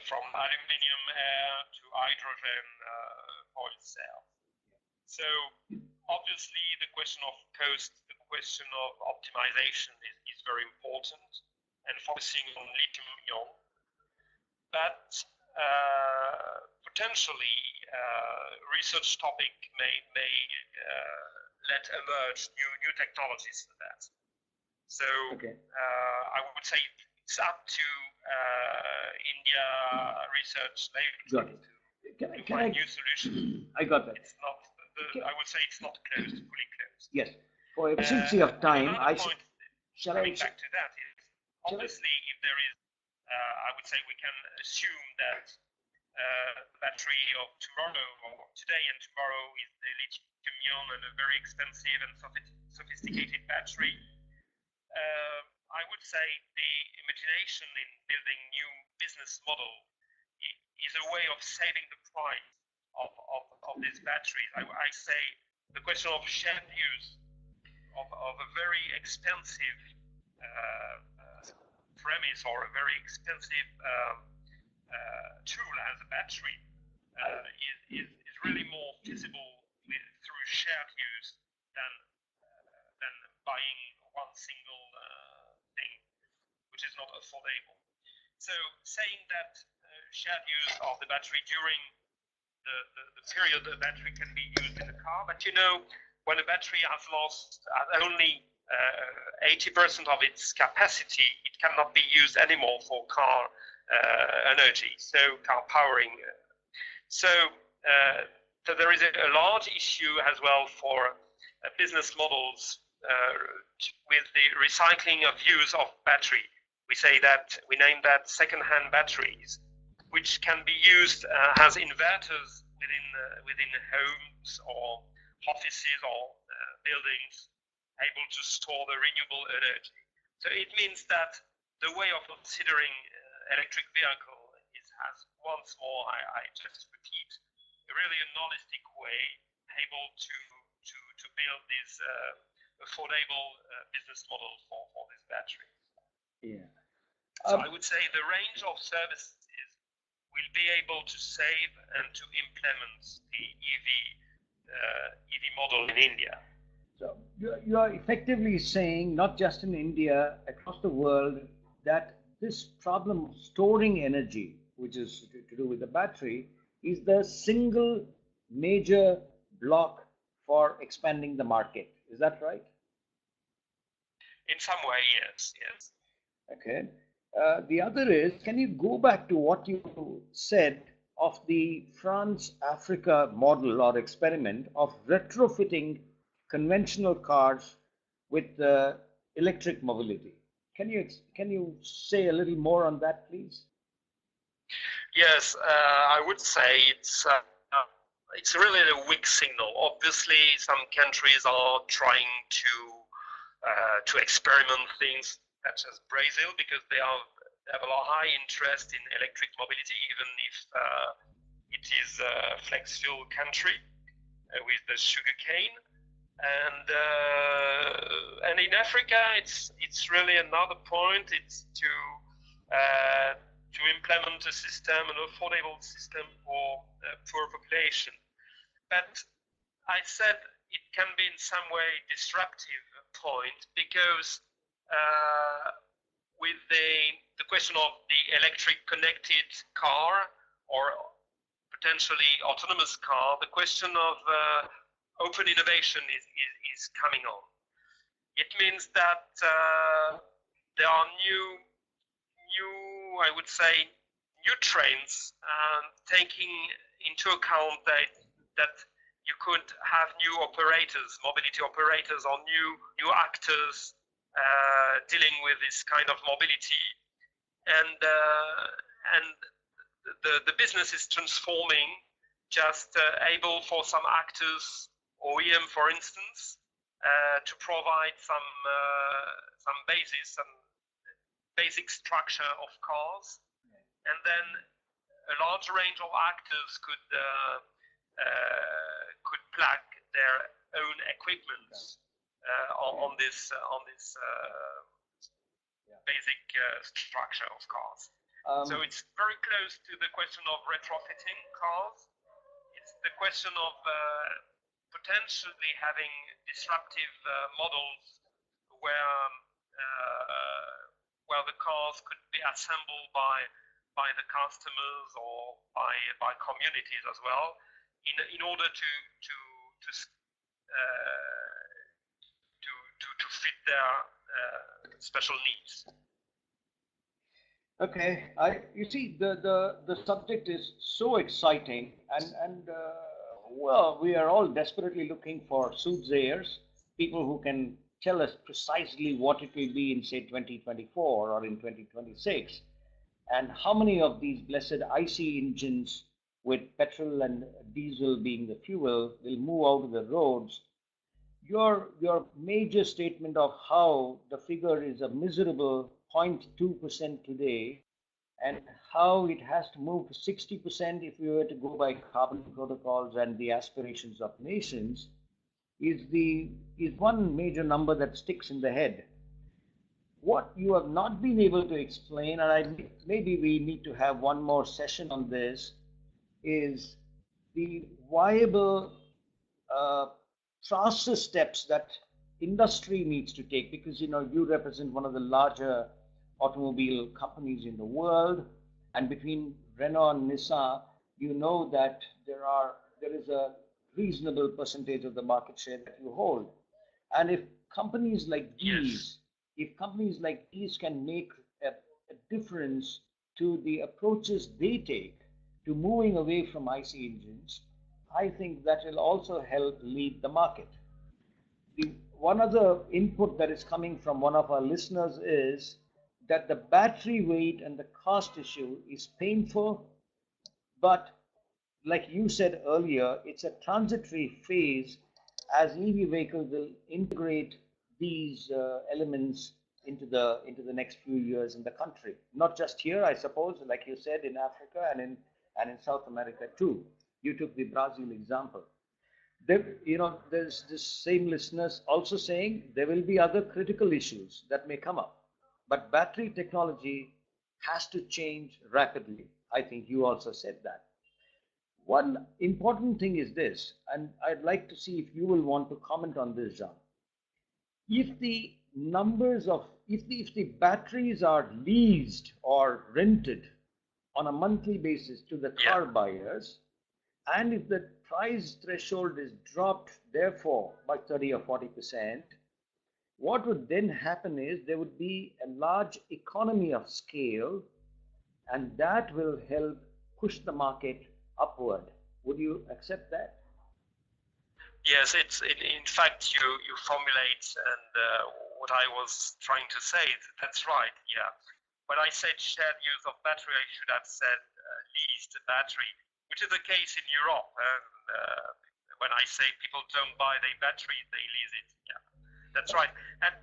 From aluminium air to hydrogen oil cell. So obviously the question of cost, the question of optimization is very important, and focusing on lithium ion. But potentially research topic may let emerge new technologies for that. So okay. I would say it's up to India research labs to find new solutions. I got that. It's not. I would say it's not closed, fully closed. Yes. For efficiency of time, coming back to that is obviously if there is, I would say we can assume that the battery of tomorrow or today and tomorrow is the lithium-ion and a very expensive and sophisticated battery. I would say the imagination in building new business model is a way of saving the price of these batteries. I say the question of shared use of a very expensive premise or a very expensive tool as a battery is really more feasible through shared use than buying one single thing, which is not affordable. So saying that shared use of the battery during the period the battery can be used in the car, but you know, when a battery has lost only 80% of its capacity, it cannot be used anymore for car energy, so car powering. So there is a large issue as well for business models with the recycling of use of battery. We say that, we name that second-hand batteries, which can be used as inverters within homes or offices or buildings, able to store the renewable energy. So it means that the way of considering electric vehicle is, as once more, I just repeat, really a holistic way, able to build this affordable business model for this battery. Yeah. So I would say the range of services will be able to save and to implement the EV model in India. So you are effectively saying, not just in India, across the world, that this problem of storing energy, which is to do with the battery, is the single major block for expanding the market. Is that right? In some way, yes, yes. Okay. The other is, can you go back to what you said of the France-Africa model or experiment of retrofitting conventional cars with electric mobility? Can you say a little more on that, please? Yes, I would say it's really a weak signal. Obviously, some countries are trying to experiment things, such as Brazil, because they have a high interest in electric mobility, even if it is a flex fuel country with the sugarcane. And in Africa, it's really another point. It's to implement a system, an affordable system for poor population. But I said it can be in some way disruptive point because with the question of the electric connected car or potentially autonomous car, the question of open innovation is coming on. It means that there are new, I would say, new trends taking into account that you could have new operators, mobility operators, or new actors dealing with this kind of mobility, and the business is transforming. Just able for some actors, OEM for instance, to provide some basis, some basic structure of cars, and then a large range of actors could plug their own equipment on this basic structure of cars. So it's very close to the question of retrofitting cars. It's the question of potentially having disruptive models where the cars could be assembled by the customers or by communities as well, in order to fit their special needs. Okay, you see the subject is so exciting, and well, we are all desperately looking for soothsayers, people who can tell us precisely what it will be in, say, 2024 or in 2026, and how many of these blessed IC engines with petrol and diesel being the fuel will move out of the roads. Your major statement of how the figure is a miserable 0.2% today, and how it has to move to 60% if we were to go by carbon protocols and the aspirations of nations, is one major number that sticks in the head. What you have not been able to explain, and maybe we need to have one more session on this, is the viable process steps that industry needs to take, because you represent one of the larger automobile companies in the world, and between Renault and Nissan, you know that there is a reasonable percentage of the market share that you hold. And if companies like these can make a difference to the approaches they take to moving away from IC engines, I think that will also help lead the market. One other input that is coming from one of our listeners is that the battery weight and the cost issue is painful, but like you said earlier, it's a transitory phase as EV vehicles will integrate these elements into the next few years in the country. Not just here, I suppose, like you said, in Africa and in South America too. You took the Brazil example. There's this same listeners also saying there will be other critical issues that may come up, but battery technology has to change rapidly. I think you also said that. One important thing is this, and I'd like to see if you will want to comment on this, Jean. If the if the batteries are leased or rented on a monthly basis to the car buyers, and if the price threshold is dropped, therefore, by 30 or 40%, what would then happen is there would be a large economy of scale, and that will help push the market upward. Would you accept that? Yes, it's in fact you formulate and what I was trying to say. That's right. Yeah. When I said shared use of battery, I should have said leased battery, which is the case in Europe. And when I say people don't buy their battery, they lease it. Yeah, that's right. And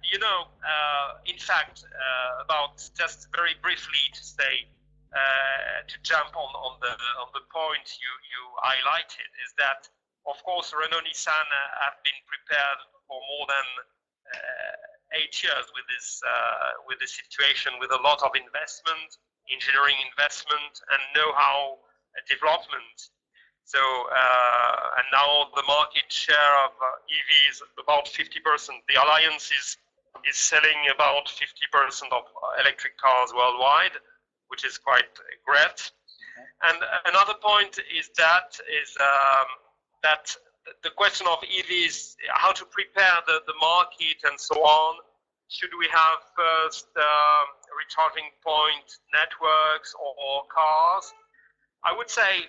in fact, about just very briefly to say. To jump on the point you highlighted is that, of course, Renault Nissan have been prepared for more than 8 years with this situation, with a lot of investment, engineering investment, and know-how development. So and now the market share of EVs about 50%. The alliance is selling about 50% of electric cars worldwide, which is quite great. And another point is that the question of EVs, how to prepare the market and so on. Should we have first recharging point networks or cars? I would say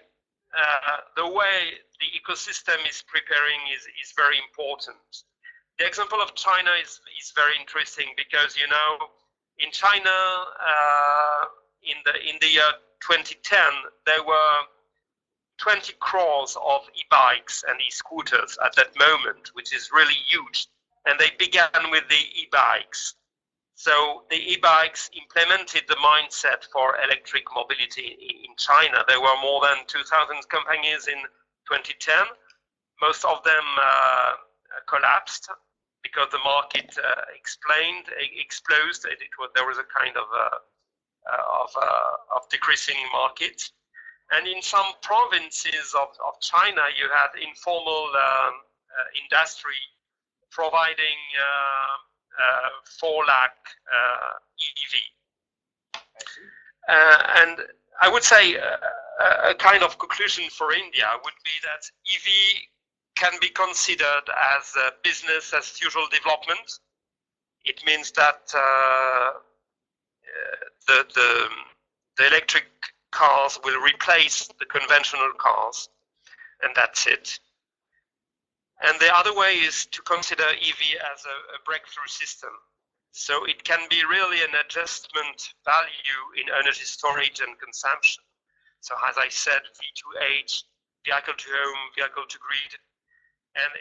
the way the ecosystem is preparing is very important. The example of China is very interesting because, in China, in the year 2010, there were 20 crores of e-bikes and e-scooters at that moment, which is really huge. And they began with the e-bikes. So the e-bikes implemented the mindset for electric mobility in China. There were more than 2,000 companies in 2010. Most of them collapsed because the market exploded. There was a kind of decreasing market, and in some provinces of China, you had informal industry providing 4 lakh EV, and I would say a kind of conclusion for India would be that EV can be considered as a business as usual development. It means that the electric cars will replace the conventional cars, and that's it. And the other way is to consider EV as a breakthrough system. So it can be really an adjustment value in energy storage and consumption. So as I said, V2H, vehicle to home, vehicle to grid. And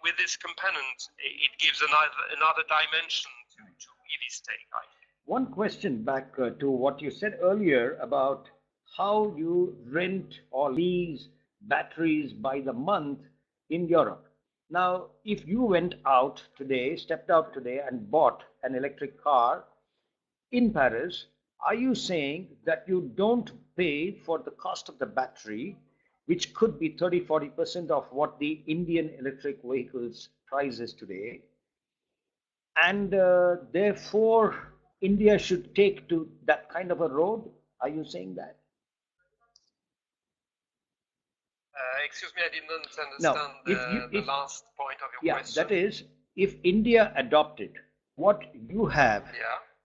with this component, it gives another dimension to EV stake, I think. One question back to what you said earlier about how you rent or lease batteries by the month in Europe. Now, if you went out today, stepped out today and bought an electric car in Paris, are you saying that you don't pay for the cost of the battery, which could be 30-40% of what the Indian electric vehicles price is today, and therefore India should take to that kind of a road? Are you saying that? Excuse me, I didn't understand the last point of your question. Yeah, that is, if India adopted what you have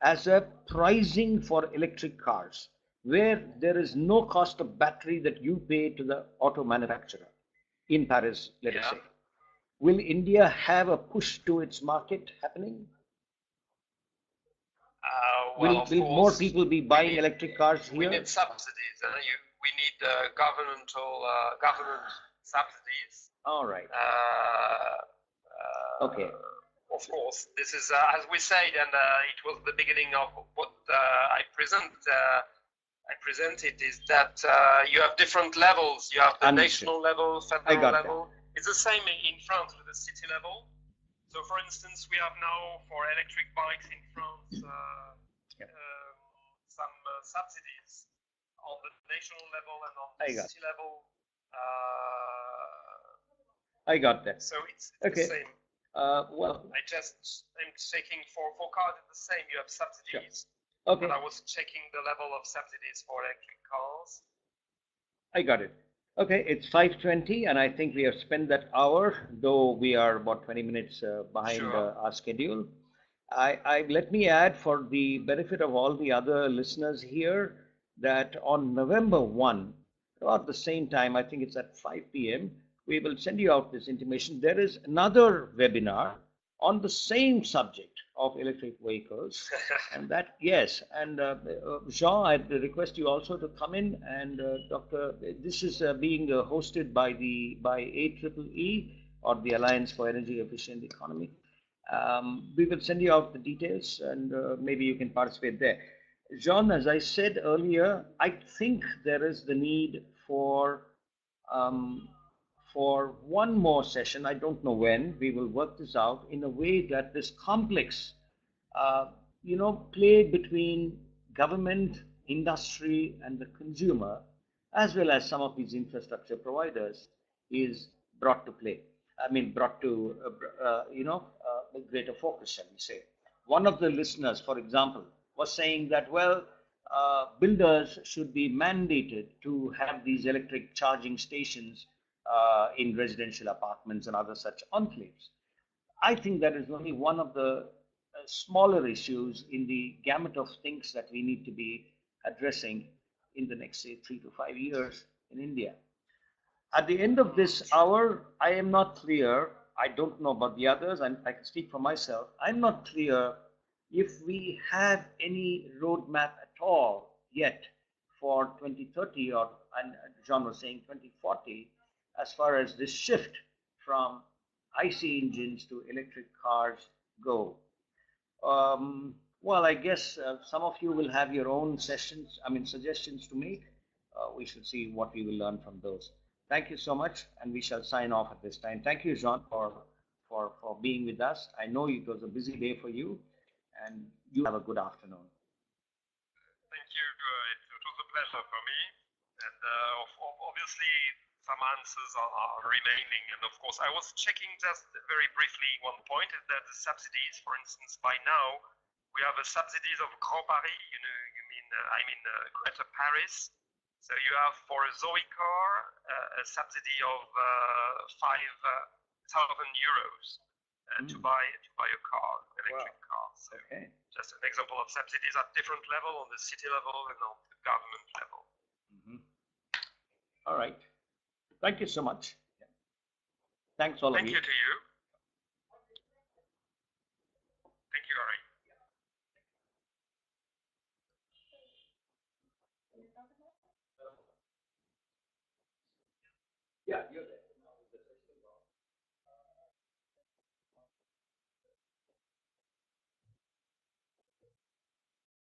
as a pricing for electric cars, where there is no cost of battery that you pay to the auto manufacturer in Paris, let us say, will India have a push to its market happening? Will more people be buying electric cars here? We need subsidies. We need government subsidies. All right. Okay. Of course, this is as we said, and it was the beginning of what I presented is that you have different levels. You have the national level, federal level, It's the same in France with the city level. So, for instance, we have now for electric bikes in France some subsidies on the national level and on the city level. I got that. So it's okay. the same. Well, I'm checking for cars, it's the same. You have subsidies. Sure. Okay. And I was checking the level of subsidies for electric cars. I got it. Okay, it's 5:20, and I think we have spent that hour, though we are about 20 minutes behind Sure. our schedule. Let me add, for the benefit of all the other listeners here, that on November 1, about the same time, I think it's at 5 p.m., we will send you out this intimation. There is another webinar on the same subject of electric vehicles, and that, yes, and Jean, I'd request you also to come in, and Dr. This is being hosted by AEEE, or the Alliance for Energy Efficient Economy. We will send you out the details, and maybe you can participate there. Jean, as I said earlier, I think there is the need for one more session. I don't know when. We will work this out in a way that this complex, play between government, industry, and the consumer, as well as some of these infrastructure providers, is brought to play. I mean, brought to, greater focus, shall we say. One of the listeners, for example, was saying that, well, builders should be mandated to have these electric charging stations in residential apartments and other such enclaves. I think that is only one of the smaller issues in the gamut of things that we need to be addressing in the next, say, 3 to 5 years in India. At the end of this hour, I am not clear. I don't know about the others, and I can speak for myself. I'm not clear if we have any roadmap at all yet for 2030, and John was saying 2040, as far as this shift from IC engines to electric cars go. Well, I guess some of you will have your own suggestions to make. We should see what we will learn from those. Thank you so much, and we shall sign off at this time. Thank you, Jean, for being with us. I know it was a busy day for you, and you have a good afternoon. Thank you. It was a pleasure for me, and obviously some answers are remaining. And of course, I was checking just very briefly one point, is that the subsidies, for instance, by now we have a subsidies of Grand Paris. Greater Paris. So you have for a Zoe car a subsidy of 5,000 euros to buy a car, electric car. So just an example of subsidies at different level, on the city level and on the government level. All right. Thank you so much. Thanks all of you. Thank you to you. Thank you, Ari. Yeah, you're there.